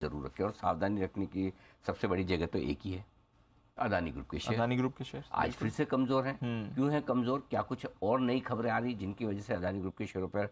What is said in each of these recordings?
जरूर रखें। और सावधानी रखने की सबसे बड़ी जगह तो एक ही है, अदानी ग्रुप के शेयर। अदानी ग्रुप के शेयर आज फिर से कमजोर हैं। क्यों है कमजोर? क्या कुछ और नई खबरें आ रही जिनकी वजह से अदानी ग्रुप के शेयरों पर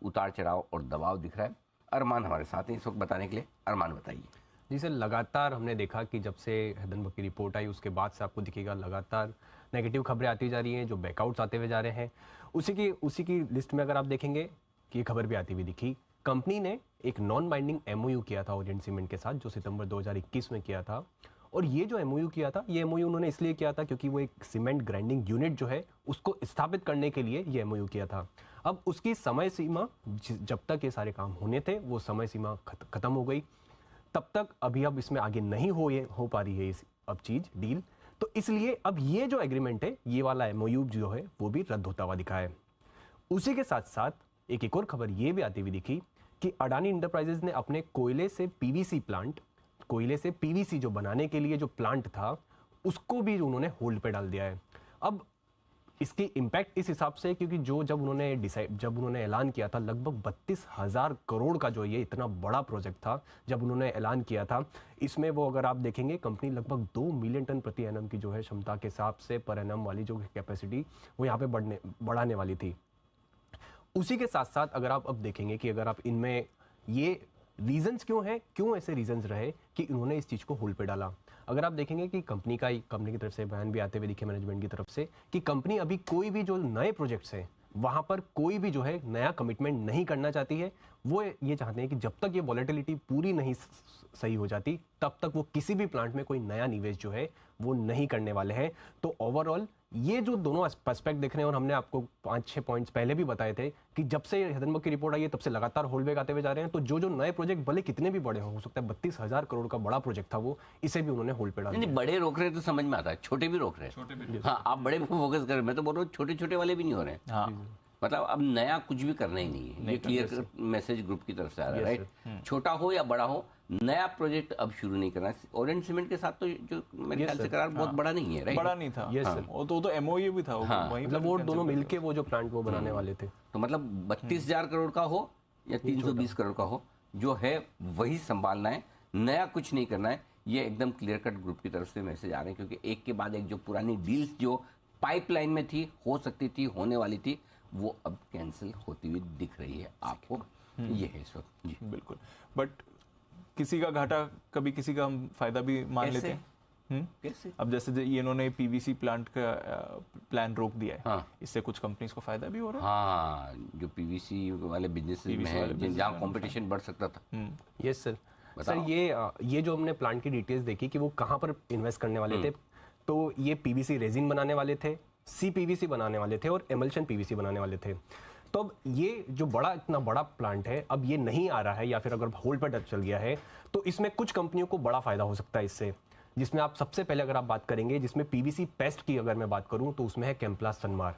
उतार चढ़ाव और दबाव दिख रहा है? अरमान हमारे साथ हैं इस वक्त बताने के लिए। अरमान बताइए। जी सर, लगातार हमने देखा कि जब से हिंडनबर्ग की रिपोर्ट आई उसके बाद से आपको दिखेगा लगातार नेगेटिव खबरें आती जा रही हैं, जो बैकआउट्स आते हुए जा रहे हैं। उसी की लिस्ट में अगर आप देखेंगे कि ये खबर भी आती हुई दिखी, कंपनी ने एक नॉन बाइंडिंग एमओयू किया था ओरिएंट सीमेंट के साथ, जो सितंबर 2021 में किया था। और ये जो एमओयू किया था, ये एमओयू उन्होंने इसलिए किया था क्योंकि वो एक सीमेंट ग्राइंडिंग यूनिट जो है उसको स्थापित करने के लिए ये एमओयू किया था। अब उसकी समय सीमा, जब तक ये सारे काम होने थे वो समय सीमा खत्म हो गई, तब तक अब इसमें आगे नहीं हो पा रही है अब चीज डील। तो इसलिए अब ये जो एग्रीमेंट है, ये वाला एमओयू जो है वो भी रद्द होता हुआ दिखा है। उसी के साथ साथ एक और खबर ये भी आती हुई दिखी कि अडानी इंटरप्राइजेज ने अपने कोयले से पीवीसी जो बनाने के लिए जो प्लांट था उसको भी उन्होंने होल्ड पे डाल दिया है। अब इसकी इम्पैक्ट इस हिसाब से, क्योंकि जब उन्होंने ऐलान किया था, लगभग 32,000 करोड़ का जो ये इतना बड़ा प्रोजेक्ट था, जब उन्होंने ऐलान किया था, इसमें वो अगर आप देखेंगे कंपनी लगभग 2 मिलियन टन प्रति एनम की जो है क्षमता के हिसाब से पर एनम वाली जो कैपेसिटी वो यहाँ पे बढ़ाने वाली थी। उसी के साथ साथ अगर आप अब देखेंगे कि अगर आप इनमें ये रीजंस क्यों ऐसे रीजंस रहे कि इन्होंने इस चीज़ को होल्ड पे डाला। अगर आप देखेंगे कि कंपनी की तरफ से बयान भी आते हुए दिखे मैनेजमेंट की तरफ से कि कंपनी अभी कोई भी जो नए प्रोजेक्ट्स हैं वहाँ पर कोई भी जो है नया कमिटमेंट नहीं करना चाहती है। वो ये चाहते हैं कि जब तक ये वॉलेटिलिटी पूरी नहीं सही हो जाती तब तक वो किसी भी प्लांट में कोई नया निवेश जो है वो नहीं करने वाले हैं। तो ओवरऑल ये जो दोनों एस्पेक्ट देख रहे हैं, और हमने आपको 5-6 पॉइंट्स पहले भी बताए थे कि जब से हिंडनबर्ग की रिपोर्ट आई है तब से लगातार होल्डबैक आते हुए जा रहे हैं। तो जो नए प्रोजेक्ट भले कितने भी बड़े हो सकता है 32,000 करोड़ का बड़ा प्रोजेक्ट था वो, इसे भी उन्होंने होल्ड पे डाल दिया। बड़े रोक रहे तो समझ में आता है, छोटे भी रोक रहे हैं। हाँ, आप बड़े फोकस कर रहे हैं, मैं तो बोल रहा हूँ छोटे छोटे वाले भी नहीं हो रहे हैं। हाँ, मतलब अब नया कुछ भी करना ही नहीं है। ये क्लियर मैसेज ग्रुप की तरफ से आ रहा है, राइट? छोटा हो या बड़ा हो, नया प्रोजेक्ट अब शुरू नहीं करना। ओरिएंट सीमेंट के साथ तो जो मेरे ख्याल से करार बहुत बड़ा नहीं है, राइट? बड़ा नहीं था। वो तो एमओयू भी था। मतलब वो दोनों मिलके वो जो प्लांट वो बनाने वाले थे। तो मतलब 32,000 करोड़ का हो या 320 करोड़ का हो, जो है वही संभालना है, नया कुछ नहीं करना है। ये एकदम क्लियर कट ग्रुप की तरफ से मैसेज आ रहे हैं, क्योंकि एक के बाद एक जो पुरानी डील्स जो पाइपलाइन में थी, हो सकती थी, होने वाली थी, वो अब कैंसिल होती हुई दिख रही है आपको। ये है इस वक्त जी। बिल्कुल। बट किसी का घाटा कभी किसी का हम फायदा भी मान लेते हैं। कैसे? अब जैसे ये इन्होंने पीवीसी प्लांट का प्लान रोक दिया है। हाँ। इससे कुछ कंपनीज को फायदा भी हो रहा है। हाँ, जो पीवीसी वाले बिजनेस में है, जहाँ कंपटीशन बढ़ सकता था। यस सर, ये जो हमने प्लांट की डिटेल्स देखी कि वो कहाँ पर इन्वेस्ट करने वाले थे, तो ये पीवीसी रेजिन बनाने वाले थे, सीपीवीसी बनाने वाले थे और एमल्शन पीवीसी बनाने वाले थे। तो अब ये जो इतना बड़ा प्लांट है, अब ये नहीं आ रहा है या फिर अगर होल्ड पर चल गया है, तो इसमें कुछ कंपनियों को बड़ा फायदा हो सकता है इससे। जिसमें आप सबसे पहले अगर आप बात करेंगे, जिसमें पीवीसी पेस्ट की अगर मैं बात करूं तो उसमें है केम्प्लास्ट सनमार।